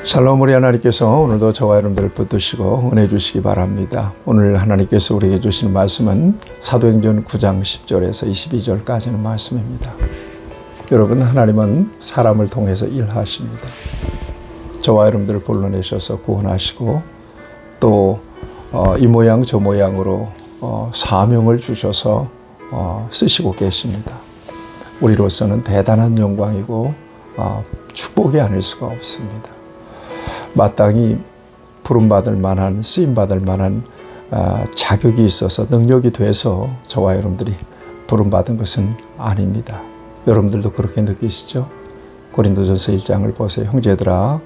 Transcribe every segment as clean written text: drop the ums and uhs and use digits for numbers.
샬롬, 우리 하나님께서 오늘도 저와 여러분들을 붙드시고 은혜 주시기 바랍니다. 오늘 하나님께서 우리에게 주시는 말씀은 사도행전 9장 10절에서 22절까지는 말씀입니다. 여러분, 하나님은 사람을 통해서 일하십니다. 저와 여러분들을 불러내셔서 구원하시고 또 이 모양 저 모양으로 사명을 주셔서 쓰시고 계십니다. 우리로서는 대단한 영광이고 축복이 아닐 수가 없습니다. 마땅히 부름받을 만한, 쓰임받을 만한 자격이 있어서 능력이 돼서 저와 여러분들이 부름받은 것은 아닙니다. 여러분들도 그렇게 느끼시죠? 고린도전서 1장을 보세요. 형제들아,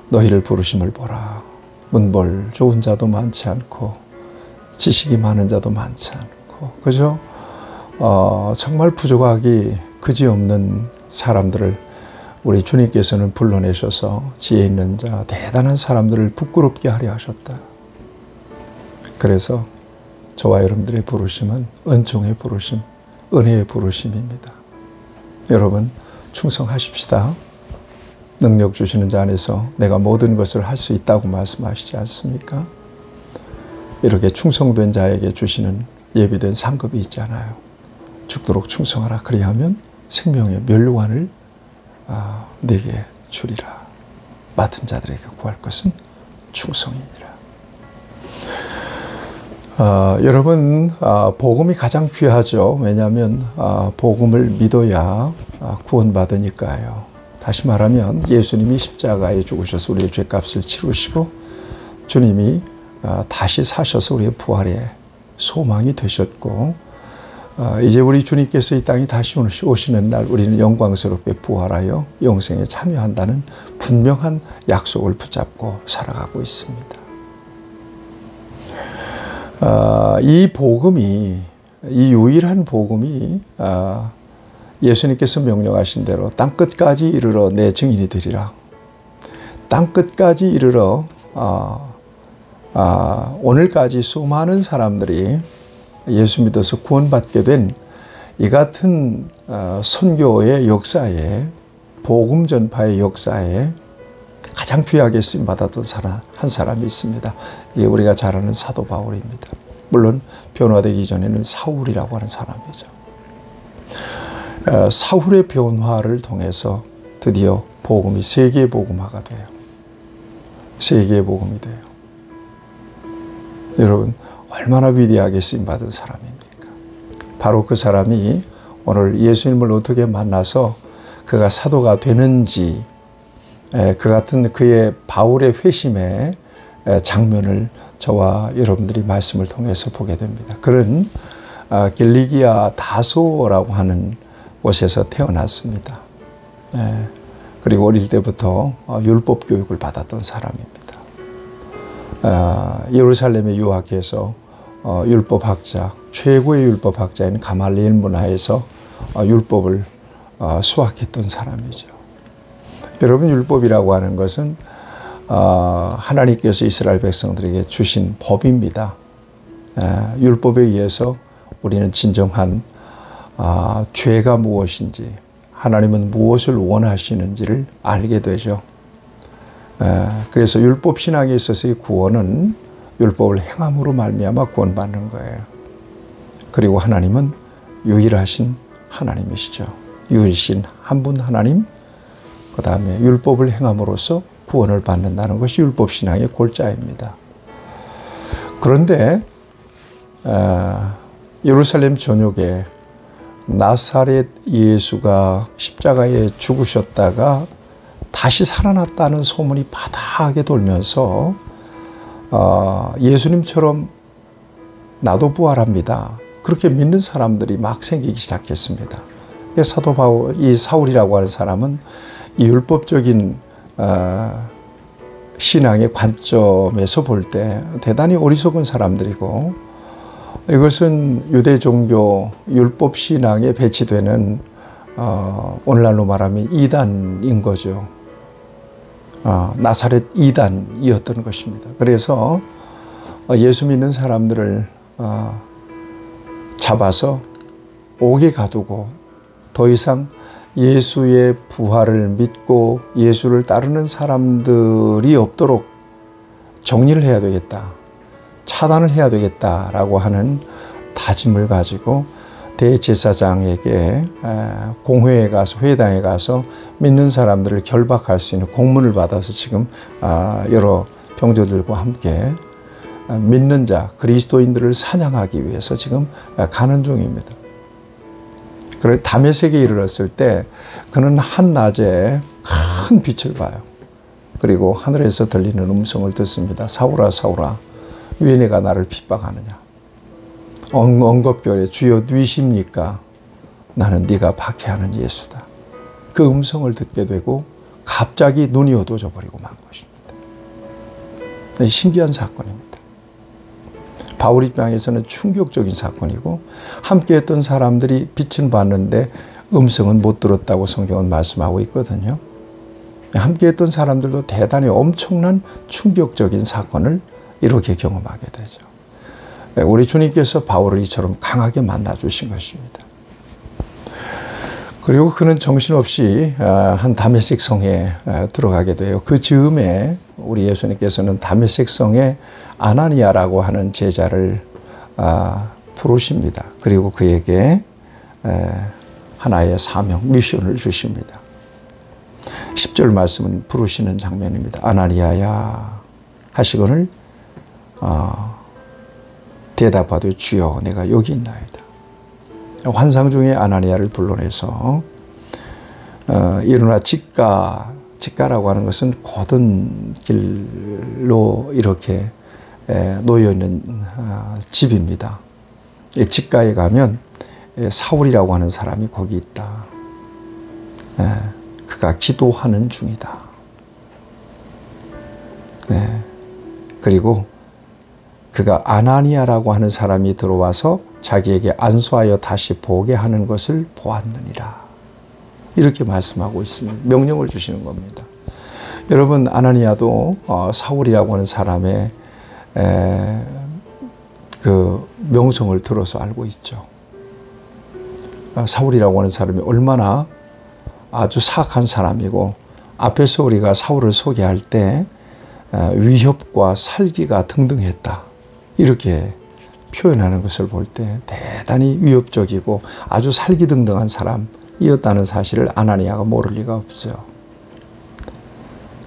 너희를 부르심을 보라. 문벌 좋은 자도 많지 않고 지식이 많은 자도 많지 않고, 그죠? 정말 부족하기 그지없는 사람들을 우리 주님께서는 불러내셔서 지혜 있는 자, 대단한 사람들을 부끄럽게 하려 하셨다. 그래서 저와 여러분들의 부르심은 은총의 부르심, 은혜의 부르심입니다. 여러분, 충성하십시다. 능력 주시는 자 안에서 내가 모든 것을 할 수 있다고 말씀하시지 않습니까? 이렇게 충성된 자에게 주시는 예비된 상급이 있잖아요. 죽도록 충성하라. 그리하면 생명의 멸류관을 네게 주리라. 맡은 자들에게 구할 것은 충성이니라. 여러분, 복음이 가장 귀하죠. 왜냐하면 복음을 믿어야 구원받으니까요. 다시 말하면 예수님이 십자가에 죽으셔서 우리의 죄값을 치르시고 주님이 다시 사셔서 우리의 부활의 소망이 되셨고, 이제 우리 주님께서 이 땅에 다시 오시는 날 우리는 영광스럽게 부활하여 영생에 참여한다는 분명한 약속을 붙잡고 살아가고 있습니다. 이 복음이, 이 유일한 복음이 예수님께서 명령하신 대로 땅끝까지 이르러 내 증인이 되리라. 땅끝까지 이르러 오늘까지 수많은 사람들이 예수 믿어서 구원받게 된 이 같은 선교의 역사에, 복음 전파의 역사에 가장 귀하게 쓰임받았던 한 사람이 있습니다. 이게 우리가 잘 아는 사도 바울입니다. 물론 변화되기 전에는 사울이라고 하는 사람이죠. 사울의 변화를 통해서 드디어 복음이 세계 복음화가 돼요. 세계 복음이 돼요. 여러분, 얼마나 위대하게 쓰임받은 사람입니까? 바로 그 사람이 오늘 예수님을 어떻게 만나서 그가 사도가 되는지, 그 같은 그의 바울의 회심의 장면을 저와 여러분들이 말씀을 통해서 보게 됩니다. 그는 길리기아 다소라고 하는 곳에서 태어났습니다. 그리고 어릴 때부터 율법 교육을 받았던 사람입니다. 예루살렘에 유학해서 율법학자, 최고의 율법학자인 가말리엘 문화에서 율법을 수학했던 사람이죠. 여러분, 율법이라고 하는 것은 하나님께서 이스라엘 백성들에게 주신 법입니다. 율법에 의해서 우리는 진정한 죄가 무엇인지, 하나님은 무엇을 원하시는지를 알게 되죠. 그래서 율법 신앙에 있어서의 구원은 율법을 행함으로 말미암아 구원받는 거예요. 그리고 하나님은 유일하신 하나님이시죠. 유일신 한 분 하나님, 그 다음에 율법을 행함으로써 구원을 받는다는 것이 율법 신앙의 골자입니다. 그런데 예루살렘 전역에 나사렛 예수가 십자가에 죽으셨다가 다시 살아났다는 소문이 바다하게 돌면서 예수님처럼 나도 부활합니다. 그렇게 믿는 사람들이 막 생기기 시작했습니다. 사도 바울, 이 사울이라고 하는 사람은 이 율법적인 신앙의 관점에서 볼 때 대단히 어리석은 사람들이고, 이것은 유대 종교 율법 신앙에 배치되는 오늘날로 말하면 이단인 거죠. 나사렛 이단이었던 것입니다. 그래서 예수 믿는 사람들을 잡아서 옥에 가두고 더 이상 예수의 부활을 믿고 예수를 따르는 사람들이 없도록 정리를 해야 되겠다, 차단을 해야 되겠다라고 하는 다짐을 가지고 대제사장에게 공회에 가서, 회당에 가서 믿는 사람들을 결박할 수 있는 공문을 받아서 지금 여러 병조들과 함께 믿는 자, 그리스도인들을 사냥하기 위해서 지금 가는 중입니다. 그래 다메섹에 이르렀을 때 그는 한낮에 큰 빛을 봐요. 그리고 하늘에서 들리는 음성을 듣습니다. 사울아 사울아 왜 내가 나를 핍박하느냐. 엉겁결에 주여 누이십니까? 나는 네가 박해하는 예수다. 그 음성을 듣게 되고 갑자기 눈이 어두워져 버리고 만 것입니다. 신기한 사건입니다. 바울 입장에서는 충격적인 사건이고 함께했던 사람들이 빛은 봤는데 음성은 못 들었다고 성경은 말씀하고 있거든요. 함께했던 사람들도 대단히 엄청난 충격적인 사건을 이렇게 경험하게 되죠. 우리 주님께서 바울을 이처럼 강하게 만나주신 것입니다. 그리고 그는 정신없이 한 다메섹 성에 들어가게 돼요. 그 즈음에 우리 예수님께서는 다메섹 성에 아나니아라고 하는 제자를 부르십니다. 그리고 그에게 하나의 사명, 미션을 주십니다. 10절 말씀은 부르시는 장면입니다. 아나니아야 하시거늘 대답하되 주여 내가 여기 있나이다. 환상 중에 아나니아를 불러내서 일어나 직가라고 하는 것은 고든 길로 이렇게 놓여있는 집입니다. 직가에 가면 사울이라고 하는 사람이 거기 있다. 그가 기도하는 중이다. 그리고 그가 아나니아라고 하는 사람이 들어와서 자기에게 안수하여 다시 보게 하는 것을 보았느니라. 이렇게 말씀하고 있습니다. 명령을 주시는 겁니다. 여러분 아나니아도 사울이라고 하는 사람의 그 명성을 들어서 알고 있죠. 사울이라고 하는 사람이 얼마나 아주 사악한 사람이고 앞에서 우리가 사울을 소개할 때 위협과 살기가 등등했다. 이렇게 표현하는 것을 볼 때 대단히 위협적이고 아주 살기등등한 사람이었다는 사실을 아나니아가 모를 리가 없죠.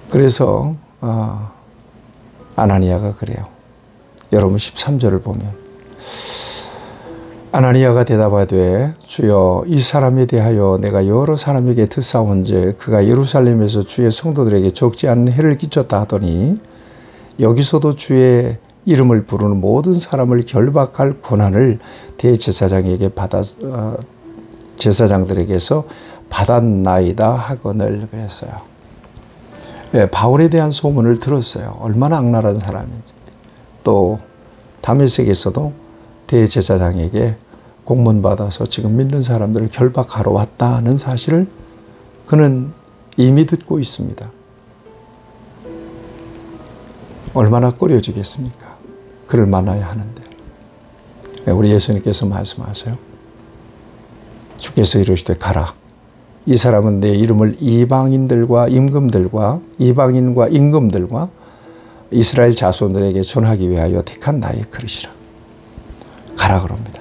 그래서 아나니아가 그래요. 여러분 13절을 보면 아나니아가 대답하되 주여 이 사람에 대하여 내가 여러 사람에게 듣사온즉 그가 예루살렘에서 주의 성도들에게 적지 않은 해를 끼쳤다 하더니 여기서도 주의 이름을 부르는 모든 사람을 결박할 권한을 대제사장에게 제사장들에게서 받았나이다 하거늘 그랬어요. 바울에 대한 소문을 들었어요. 얼마나 악랄한 사람인지. 또 다메섹에서도 대제사장에게 공문 받아서 지금 믿는 사람들을 결박하러 왔다는 사실을 그는 이미 듣고 있습니다. 얼마나 꺼려지겠습니까? 그를 만나야 하는데. 우리 예수님께서 말씀하세요. 주께서 이르시되 가라. 이 사람은 내 이름을 이방인과 임금들과 이스라엘 자손들에게 전하기 위하여 택한 나의 그릇이라. 가라 그럽니다.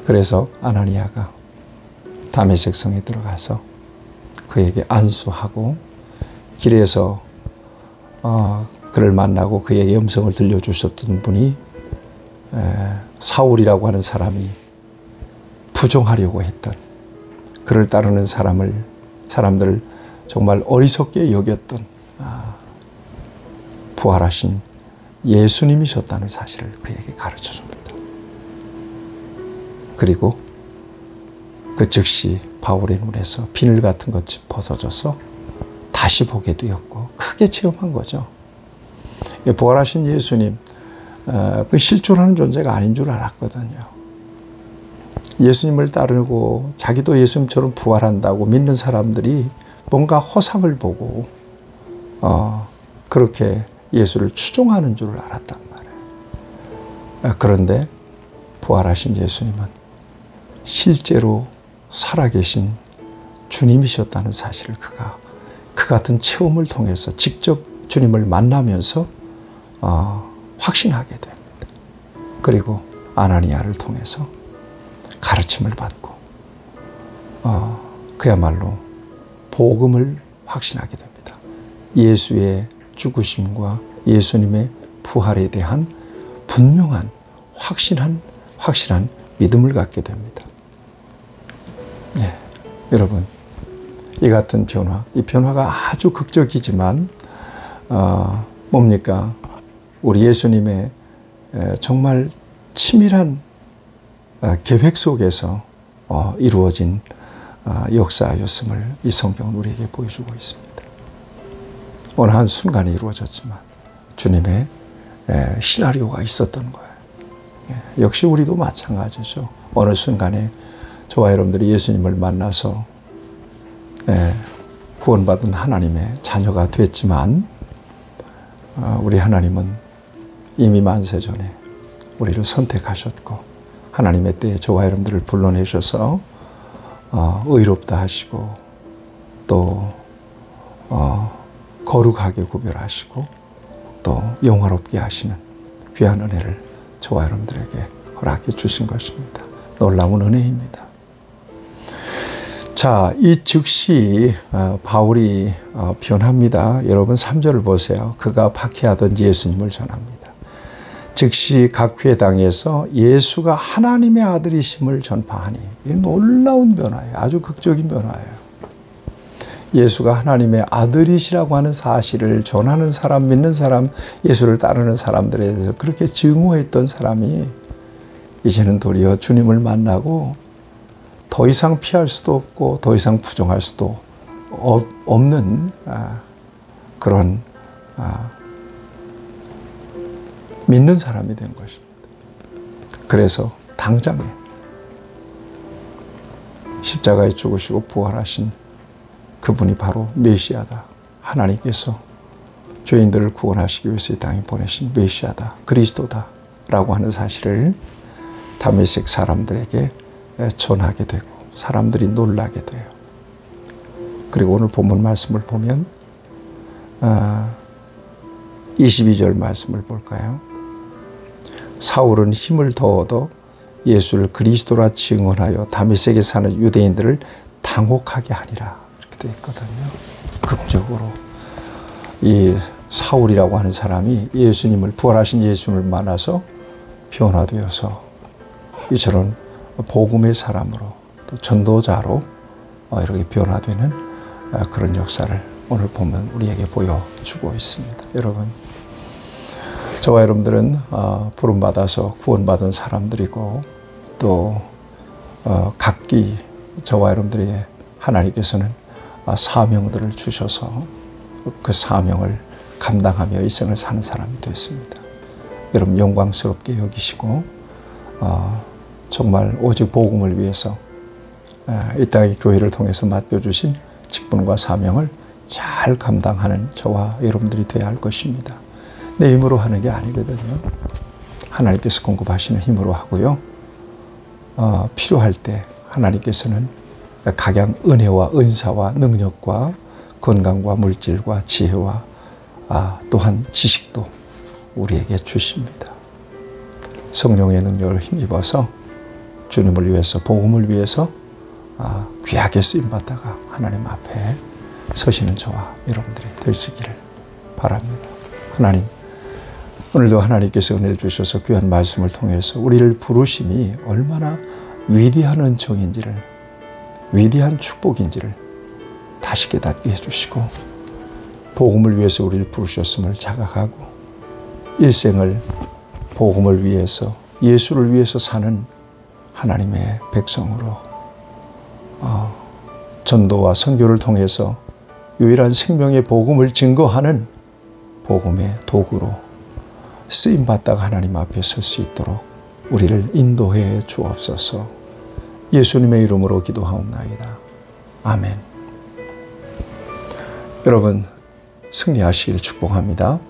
그래서 아나니아가 다메섹 성에 들어가서 그에게 안수하고 길에서 그를 만나고 그에게 음성을 들려주셨던 분이 사울이라고 하는 사람이 부정하려고 했던 그를 따르는 사람들을 정말 어리석게 여겼던 부활하신 예수님이셨다는 사실을 그에게 가르쳐줍니다. 그리고 그 즉시 바울의 눈에서 비늘 같은 것이 벗어져서 다시 보게 되었고 크게 체험한 거죠. 부활하신 예수님, 그 실존하는 존재가 아닌 줄 알았거든요. 예수님을 따르고 자기도 예수님처럼 부활한다고 믿는 사람들이 뭔가 허상을 보고 그렇게 예수를 추종하는 줄 알았단 말이에요. 그런데 부활하신 예수님은 실제로 살아계신 주님이셨다는 사실을 그가 그 같은 체험을 통해서 직접 주님을 만나면서 확신하게 됩니다. 그리고 아나니아를 통해서 가르침을 받고 그야말로 복음을 확신하게 됩니다. 예수의 죽으심과 예수님의 부활에 대한 분명한 확실한 믿음을 갖게 됩니다. 예, 여러분, 이 같은 변화, 이 변화가 아주 극적이지만 뭡니까? 우리 예수님의 정말 치밀한 계획 속에서 이루어진 역사였음을 이 성경은 우리에게 보여주고 있습니다. 어느 한 순간에 이루어졌지만 주님의 시나리오가 있었던 거예요. 역시 우리도 마찬가지죠. 어느 순간에 저와 여러분들이 예수님을 만나서 구원받은 하나님의 자녀가 됐지만 우리 하나님은 이미 만세 전에 우리를 선택하셨고 하나님의 때에 저와 여러분들을 불러내셔서 의롭다 하시고 또 거룩하게 구별하시고 또 영화롭게 하시는 귀한 은혜를 저와 여러분들에게 허락해 주신 것입니다. 놀라운 은혜입니다. 자, 이 즉시 바울이 변합니다. 여러분 3절을 보세요. 그가 박해하던 예수님을 전합니다. 즉시 각 회당에서 예수가 하나님의 아들이심을 전파하니, 이게 놀라운 변화예요. 아주 극적인 변화예요. 예수가 하나님의 아들이시라고 하는 사실을 전하는 사람, 믿는 사람, 예수를 따르는 사람들에 대해서 그렇게 증오했던 사람이 이제는 도리어 주님을 만나고 더 이상 피할 수도 없고 더 이상 부정할 수도 없는 그런 믿는 사람이 된 것입니다. 그래서 당장에 십자가에 죽으시고 부활하신 그분이 바로 메시아다. 하나님께서 죄인들을 구원하시기 위해서 이 땅에 보내신 메시아다. 그리스도다. 라고 하는 사실을 다메섹 사람들에게 전하게 되고 사람들이 놀라게 돼요. 그리고 오늘 본문 말씀을 보면 22절 말씀을 볼까요? 사울은 힘을 더 얻어 예수를 그리스도라 증언하여 다메섹에 사는 유대인들을 당혹하게 하니라. 이렇게 되어 있거든요. 극적으로 이 사울이라고 하는 사람이 예수님을, 부활하신 예수님을 만나서 변화되어서 이처럼 복음의 사람으로 또 전도자로 이렇게 변화되는 그런 역사를 오늘 보면 우리에게 보여주고 있습니다. 여러분, 저와 여러분들은 부름받아서 구원받은 사람들이고 또 각기 저와 여러분들이 하나님께서는 사명들을 주셔서 그 사명을 감당하며 일생을 사는 사람이 됐습니다. 여러분 영광스럽게 여기시고 정말 오직 복음을 위해서 이 땅의 교회를 통해서 맡겨주신 직분과 사명을 잘 감당하는 저와 여러분들이 되어야 할 것입니다. 내 힘으로 하는 게 아니거든요. 하나님께서 공급하시는 힘으로 하고요. 필요할 때 하나님께서는 각양 은혜와 은사와 능력과 건강과 물질과 지혜와 또한 지식도 우리에게 주십니다. 성령의 능력을 힘입어서 주님을 위해서, 복음을 위해서 귀하게 쓰임받다가 하나님 앞에 서시는 저와 여러분들이 되시기를 바랍니다. 하나님, 오늘도 하나님께서 은혜를 주셔서 귀한 말씀을 통해서 우리를 부르심이 얼마나 위대한 은총인지를, 위대한 축복인지를 다시 깨닫게 해주시고 복음을 위해서 우리를 부르셨음을 자각하고 일생을 복음을 위해서, 예수를 위해서 사는 하나님의 백성으로 전도와 선교를 통해서 유일한 생명의 복음을 증거하는 복음의 도구로 쓰임받다가 하나님 앞에 설 수 있도록 우리를 인도해 주옵소서. 예수님의 이름으로 기도하옵나이다. 아멘. 여러분 승리하시길 축복합니다.